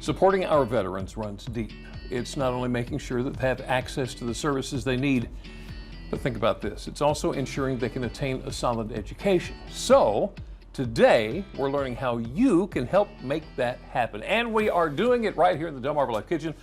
Supporting our veterans runs deep. It's not only making sure that they have access to the services they need, but think about this. It's also ensuring they can attain a solid education. So, today, we're learning how you can help make that happen. And we are doing it right here in the Delmarvalife kitchen.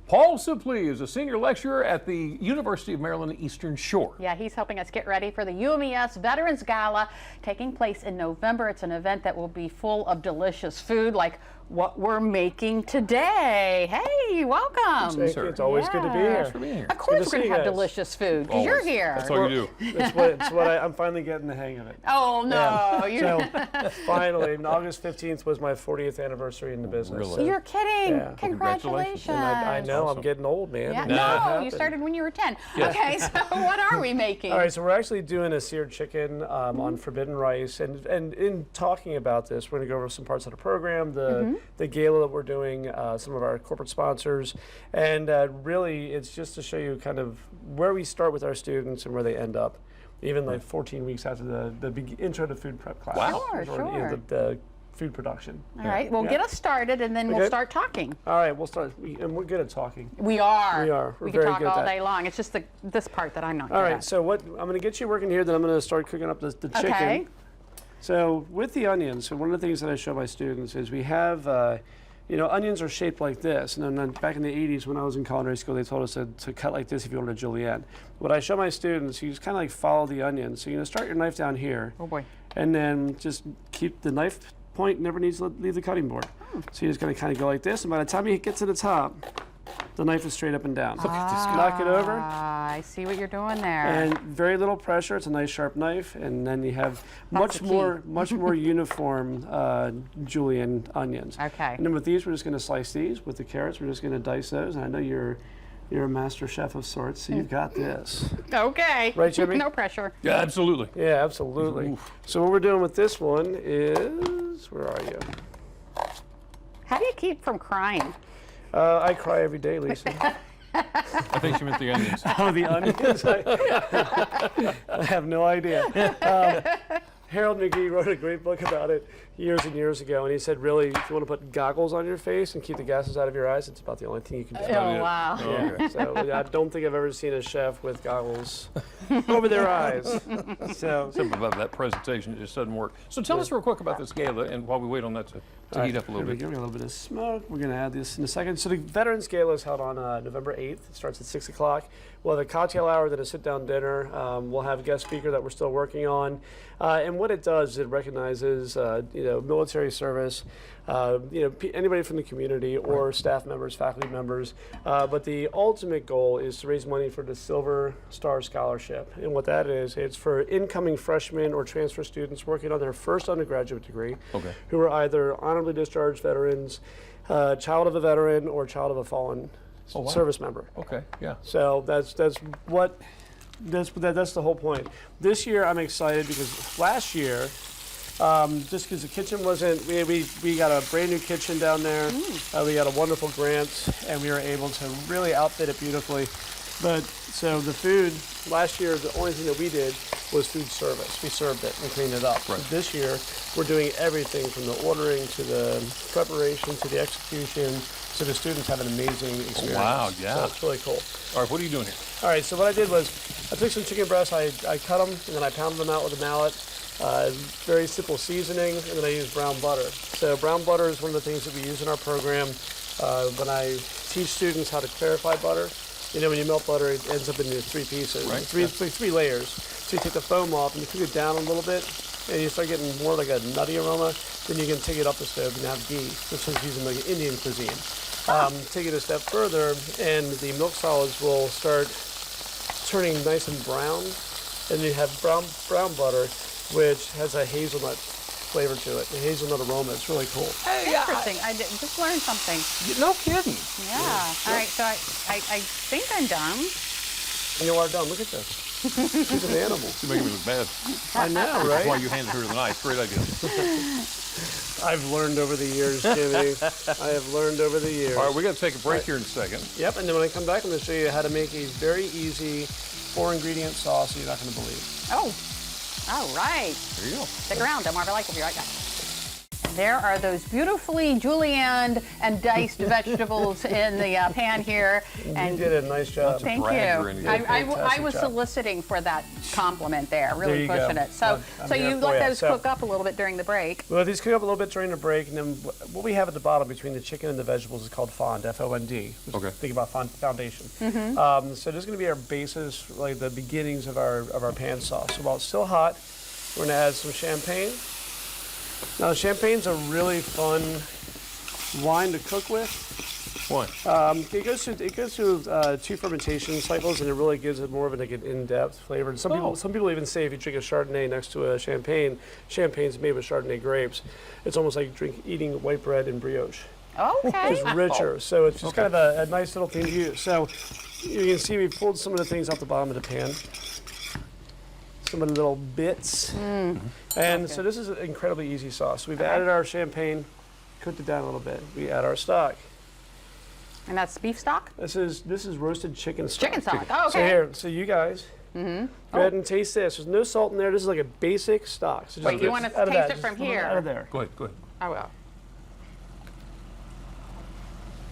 Paul Suplee is a senior lecturer at the University of Maryland Eastern Shore. Yeah, he's helping us get ready for the U.M.E.S. Veterans Gala taking place in November. It's an event that will be full of delicious food like what we're making today. Hey, welcome. It's always good to be here. Thanks for being here. Of course we're going to have delicious food because you're here. That's all you do. It's what I'm finally getting the hang of it. Oh, no. So finally, August 15th was my 40th anniversary in the business. Really? So, You're kidding. Yeah. Congratulations. and I know, Awesome. I'm getting old, man. Yeah. It No, happened. you started when you were 10. Yeah. Okay, so what are we making? All right, so we're actually doing a seared chicken on forbidden rice, and in talking about this, we're going to go over some parts of the program, the gala that we're doing, some of our corporate sponsors, and really it's just to show you kind of where we start with our students and where they end up, even like 14 weeks after the intro to food prep class. Wow. Sure. The food production. All right, well, get us started and then we'll Okay. start talking. All right, we'll start, and we're good at talking. We are. We are. We're We can very talk good at all that. day long. It's just this part that I'm not All good right, at. so what I'm going to get you working here, then I'm going to start cooking up the chicken. Okay. So with the onions, so one of the things that I show my students is we have, onions are shaped like this. And then back in the 80s when I was in culinary school, they told us to cut like this if you wanted a julienne. What I show my students, you just kind of like follow the onion. So you're going to start your knife down here. Oh, boy. And then just keep the knife point, never needs to leave the cutting board. So you're just going to kind of go like this. And by the time you get to the top, the knife is straight up and down. Look at this. Knock it over. I see what you're doing there. And very little pressure. It's a nice sharp knife, and then you have That's the much more uniform julienne onions. Okay. And then with these, we're just going to slice these. With the carrots, we're just going to dice those. And I know you're a master chef of sorts, so you've got this. Okay. Right, Jimmy? No pressure. Yeah, absolutely. Yeah, absolutely. So what we're doing with this one is, where are you? How do you keep from crying? I cry every day, Lisa. I think she meant the onions. Oh, the onions? I have no idea. Harold McGee wrote a great book about it years and years ago, and he said, really, if you want to put goggles on your face and keep the gases out of your eyes, it's about the only thing you can do. Oh, wow. Yeah, so I don't think I've ever seen a chef with goggles over their eyes. So, Something about that presentation, it just doesn't work. So tell us real quick about this gala, and while we wait on that to heat up a little bit. Here we go. A little bit of smoke. We're going to add this in a second. So the Veterans Gala is held on November 8th. It starts at 6 o'clock. We'll have a cocktail hour, then a sit-down dinner. We'll have a guest speaker that we're still working on. And what it does is it recognizes, military service, anybody from the community or staff members, faculty members. But the ultimate goal is to raise money for the Silver Star Scholarship. And what that is, it's for incoming freshmen or transfer students working on their first undergraduate degree who are either honorably discharged veterans, child of a veteran, or child of a fallen service member. Okay, yeah. So that's the whole point. This year I'm excited because last year, just because the kitchen wasn't, we got a brand new kitchen down there. We got a wonderful grant, and we were able to really outfit it beautifully. But so the food last year, the only thing that we did was food service. We served it and cleaned it up. Right. This year, we're doing everything from the ordering to the preparation to the execution. So the students have an amazing experience. Wow, yeah. So it's really cool. All right, what are you doing here? All right, so what I did was I took some chicken breasts, I cut them, and then I pounded them out with a mallet. Very simple seasoning, and then I used brown butter. So brown butter is one of the things that we use in our program. When I teach students how to clarify butter, when you melt butter, it ends up in these three pieces, Right. three layers. So you take the foam off and you cook it down a little bit, and you start getting more like a nutty aroma. Then you can take it up the stove and have ghee, which is using like Indian cuisine. Take it a step further, and the milk solids will start turning nice and brown. And you have brown butter, which has a hazelnut flavor to it, a hazelnut aroma. It's really cool. Hey, Interesting. I just learned something. no kidding. Yeah. All right, so I think I'm done. You are done. Look at this. She's an animal. You're making me look bad. I know, That's why right? you handed her the knife. Great idea. I've learned over the years, Jimmy. I have learned over the years. All right, we're going to take a break here in a second. Yep, and then when I come back, I'm going to show you how to make a very easy 4-ingredient sauce you're not going to believe. Oh, all right. There you go. Stick around. Delmarvalife will be right back. There are those beautifully julienned and diced vegetables in the pan here. And you did a nice job. Thank bragger you. in here. I was job. soliciting for that compliment there, really There you pushing go. it. So, I'm so here you for let you. those So- cook up a little bit during the break. Well, these cook up a little bit during the break, and then what we have at the bottom between the chicken and the vegetables is called fond, F-O-N-D. Okay. Think about foundation. Mm-hmm. So this is going to be our basis, like the beginnings of our pan sauce. So while it's still hot, we're going to add some champagne. Now, champagne's a really fun wine to cook with. Why? It goes through 2 fermentation cycles, and it really gives it more of like an in-depth flavor. And some people even say if you drink a Chardonnay next to a champagne's made with Chardonnay grapes. It's almost like eating white bread and brioche. Okay. It's richer, so it's just kind of a nice little thing to use. So you can see we pulled some of the things off the bottom of the pan. Some of the little bits. And so this is an incredibly easy sauce. We've added our champagne, cooked it down a little bit. We add our stock. And that's beef stock? This is roasted chicken stock. Chicken stock. Oh, So okay. here, so you guys, go ahead and taste this. There's no salt in there. This is like a basic stock. So just Wait, you get want to out of taste that. it from Just here? Out of there. Go ahead, go ahead. I will.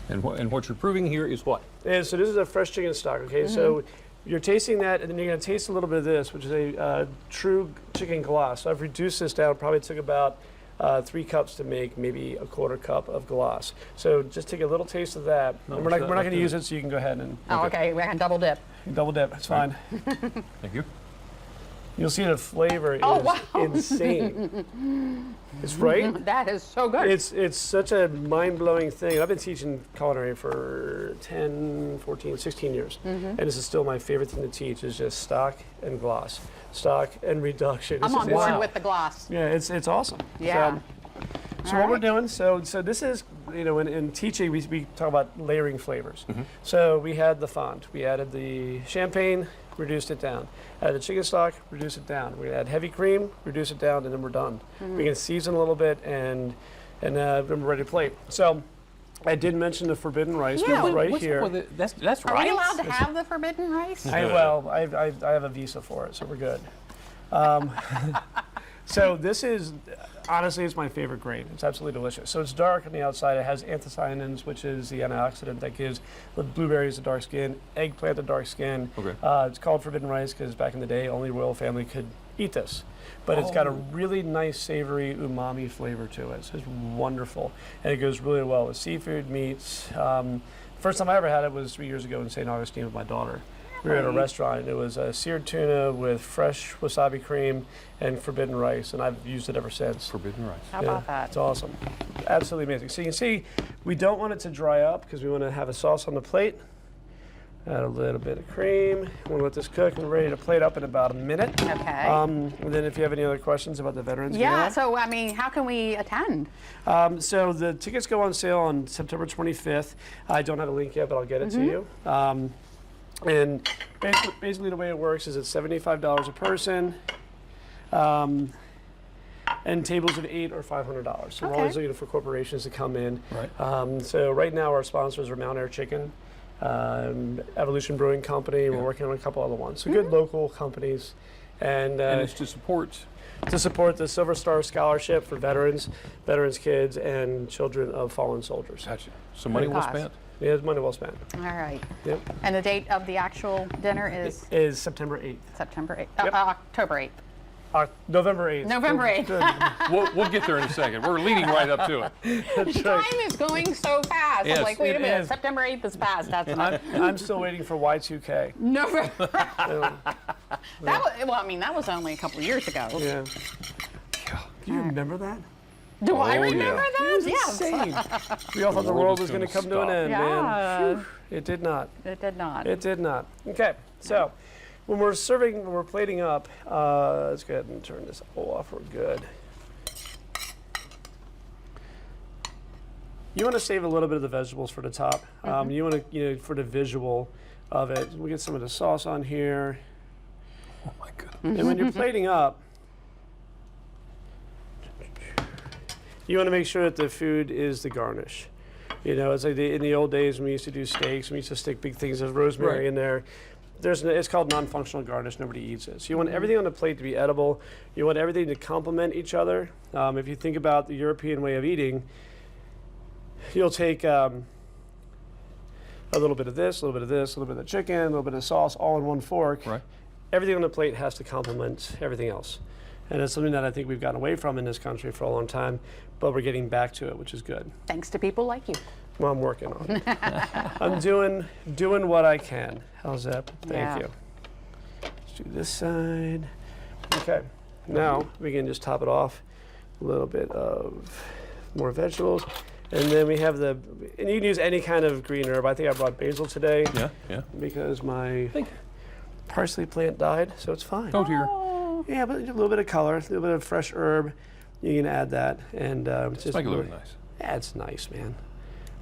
And what you're proving here is what? And so this is a fresh chicken stock. Okay, so you're tasting that, and then you're going to taste a little bit of this, which is a true chicken glace. So I've reduced this down. Probably took about 3 cups to make, maybe a 1/4 cup of glace. So just take a little taste of that. And we're not going to use it, so you can go ahead and Oh, okay. We can double dip. double dip. It's fine. Thank you. You'll see the flavor is Oh, wow. insane. It's right. That is so good. It's such a mind-blowing thing. I've been teaching culinary for 10, 14, 16 years. And this is still my favorite thing to teach is just stock and gloss. Stock and reduction. I'm It's on just- board with the gloss. Yeah, it's awesome. Yeah. So All what we're right. doing, so this is, in teaching, we talk about layering flavors. So we had the fond. We added the champagne, reduced it down. Added the chicken stock, reduce it down. We add heavy cream, reduce it down, and then we're done. We can season a little bit, and then we're ready to plate. So I did mention the forbidden rice, Yeah, which is right What's up here. with it? That's Are right. we allowed to have the forbidden rice? I have a visa for it, so we're good. So this is, honestly, it's my favorite grain. It's absolutely delicious. So it's dark on the outside. It has anthocyanins, which is the antioxidant that gives the blueberries a dark skin, eggplant a dark skin. Okay. It's called forbidden rice because back in the day, only royal family could eat this. But it's got a really nice, savory, umami flavor to it. So it's wonderful. And it goes really well with seafood, meats. First time I ever had it was 3 years ago in St. Augustine with my daughter. We were at a restaurant, and it was seared tuna with fresh wasabi cream and forbidden rice, and I've used it ever since. Forbidden rice. How about that? It's awesome. Absolutely amazing. So you can see, we don't want it to dry up because we want to have a sauce on the plate. Add a little bit of cream. We want to let this cook, and we're ready to plate up in about a minute. Okay. And then if you have any other questions about the Veterans Yeah, Gala. so I mean, how can we attend? So the tickets go on sale on September 25th. I don't have a link yet, but I'll get it to you. And basically the way it works is it's $75 a person, and tables of 8 or $500. So we're always looking for corporations to come in. Right. So right now our sponsors are Mount Air Chicken, Evolution Brewing Company. We're working on a couple other ones. So good local companies, and it's to support. the Silver Star Scholarship for veterans kids, and children of fallen soldiers. Gotcha. So money well cost. spent. Yeah, it's money well spent. All right. Yep. And the date of the actual dinner is Is September 8th. September 8th, Yep. October 8th. November 8th. November 8th. Good. We'll get there in a second. We're leading right up to it. That's right. Time is going so fast. Yes, I'm like, wait a it minute, is. September 8th is past. That's not I'm still waiting for Y2K. November. So, That was only a couple of years ago. yeah. Do you remember that? Do I Oh, yeah. remember It that? was Yes. insane. We all thought the world world was was going to gonna come to an stop. end, Yeah. man. Phew. It did not. It did not. It did not. Okay, so when we're plating up, let's go ahead and turn this off. We're good. You want to save a little bit of the vegetables for the top. You want to, for the visual of it. We'll get some of the sauce on here. Oh my goodness. And when you're plating up, you want to make sure that the food is the garnish. It's like in the old days when we used to do steaks, we used to stick big things of rosemary Right. in there. it's called non-functional garnish. Nobody eats it. So you want everything on the plate to be edible. You want everything to complement each other. If you think about the European way of eating, you'll take a little bit of this, a little bit of this, a little bit of chicken, a little bit of sauce, all in one fork. Right. Everything on the plate has to complement everything else. And it's something that I think we've gotten away from in this country for a long time, but we're getting back to it, which is good. Thanks to people like you. Well, I'm working on it. I'm doing what I can. How's that? Thank you. Let's do this side. Okay. Now we can just top it off. A little bit of more vegetables. And then we have and you can use any kind of green herb. I think I brought basil today. Yeah. Because my parsley plant died, so it's fine. Oh dear. Yeah, but a little bit of color, a little bit of fresh herb. You can add that, and Just make it look nice. Yeah, it's nice, man.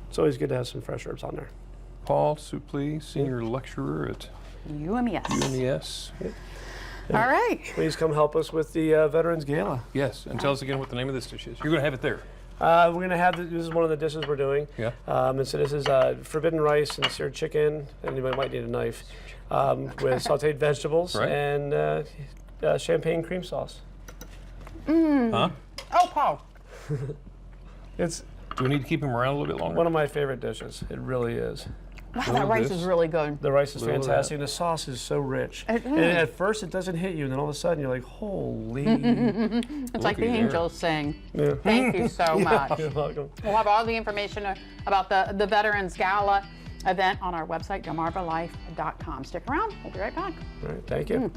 It's always good to have some fresh herbs on there. Paul Suplee, senior lecturer at U.M.E.S. U.M.E.S. All right. Please come help us with the Veterans Gala. Yes, and tell us again what the name of this dish is. You're going to have it there. We're going to have, this is one of the dishes we're doing. Yeah. And so this is forbidden rice and seared chicken. Anybody might need a knife. With sauteed vegetables and champagne cream sauce. Huh? Oh, Paul. It's Do we need to keep him around a little bit longer? one of my favorite dishes. It really is. Wow, that rice is really good. The rice is Little of that. fantastic. The sauce is so rich. It And is. at first it doesn't hit you, and then all of a sudden you're like, holy. It's like the Looky there. angels sing. Yeah. Thank you so much. You're welcome. We'll have all the information about the Veterans Gala event on our website, delmarvalife.com. Stick around. We'll be right back. All right, thank you.